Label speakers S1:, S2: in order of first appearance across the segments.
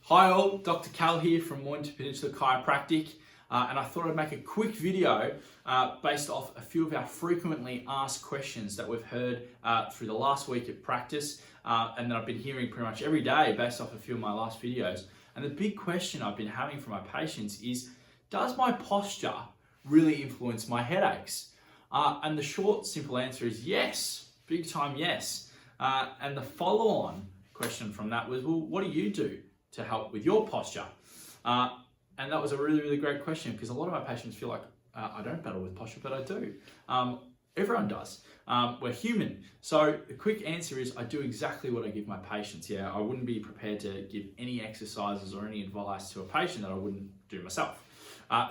S1: Hi all, Dr. Cal here from Mornington, Peninsula Chiropractic, and I thought I'd make a quick video based off a few of our frequently asked questions that we've heard through the last week at practice, and that I've been hearing pretty much every day based off a few of my last videos. And the big question I've been having from my patients is, does my posture really influence my headaches? And the short, simple answer is yes, big time yes. And the follow-on question from that was, well, what do you do to help with your posture? And that was a really great question, because a lot of my patients feel like I don't battle with posture, but I do. Everyone does. We're human. So the quick answer is I do exactly what I give my patients. Yeah, I wouldn't be prepared to give any exercises or any advice to a patient that I wouldn't do myself.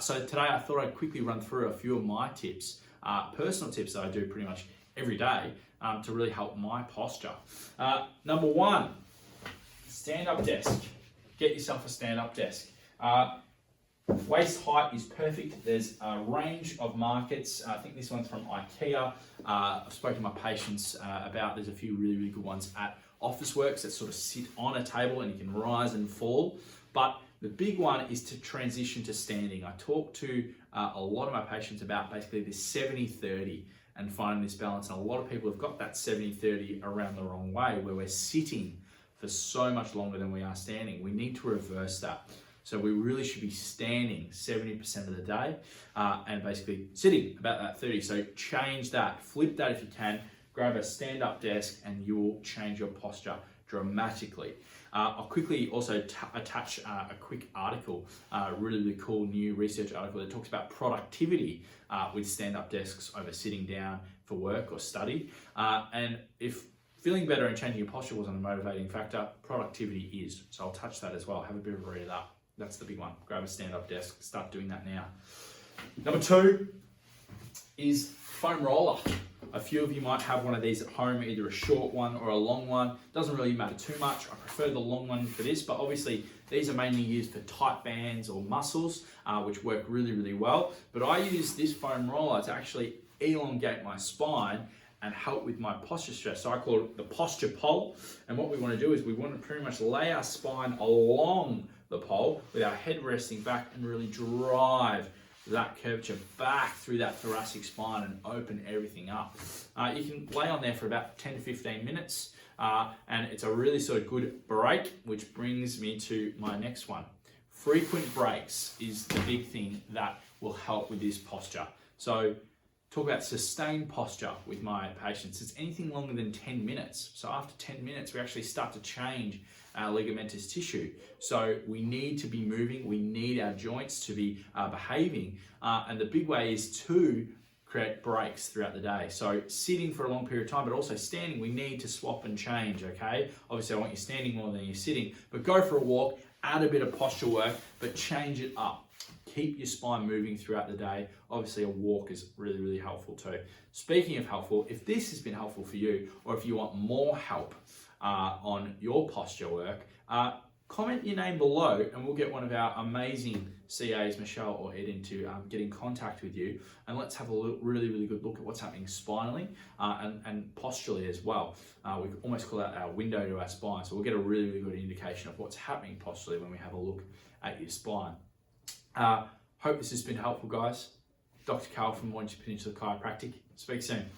S1: So today I thought I'd quickly run through a few of my tips, personal tips that I do pretty much every day to really help my posture. Number one, stand-up desk. Get yourself a stand-up desk. Waist height is perfect. There's a range of markets. I think this one's from IKEA. I've spoken to my patients about, there's a few really good ones at Officeworks that sort of sit on a table and you can rise and fall. But the big one is to transition to standing. I talk to a lot of my patients about basically this 70-30 and finding this balance. And a lot of people have got that 70-30 around the wrong way, where we're sitting for so much longer than we are standing. We need to reverse that. So we really should be standing 70% of the day and basically sitting about that 30. So change that, flip that if you can, grab a stand-up desk and you will change your posture dramatically. I'll quickly also attach a quick article, a really cool new research article that talks about productivity with stand-up desks over sitting down for work or study. And if feeling better and changing your posture wasn't a motivating factor, productivity is. So I'll touch that as well. Have a bit of a read of that. That's the big one. Grab a stand-up desk. Start doing that now. Number two is foam roller. A few of you might have one of these at home, either a short one or a long one. Doesn't really matter too much. I prefer the long one for this, but obviously these are mainly used for tight bands or muscles, which work really well. But I use this foam roller to actually elongate my spine and help with my posture stress. So I call it the posture pole. And what we want to do is we want to pretty much lay our spine along the pole with our head resting back and really drive that curvature back through that thoracic spine and open everything up. You can lay on there for about 10 to 15 minutes and it's a really sort of good break, which brings me to my next one. Frequent breaks is the big thing that will help with this posture. So talk about sustained posture with my patients. It's anything longer than 10 minutes. So after 10 minutes, we actually start to change our ligamentous tissue. So we need to be moving. We need our joints to be behaving. And the big way is to create breaks throughout the day. So sitting for a long period of time, but also standing, we need to swap and change, okay? Obviously, I want you standing more than you're sitting, but go for a walk, add a bit of posture work, but change it up. Keep your spine moving throughout the day. Obviously, a walk is really helpful too. Speaking of helpful, if this has been helpful for you, or if you want more help on your posture work, comment your name below and we'll get one of our amazing CAs, Michelle or Eden, to get in contact with you, and let's have a really good look at what's happening spinally and posturally as well. We almost call that our window to our spine, so we'll get a really good indication of what's happening posturally when we have a look at your spine. Hope this has been helpful, guys. Dr. Cal from Mornington Peninsula Chiropractic. Speak soon.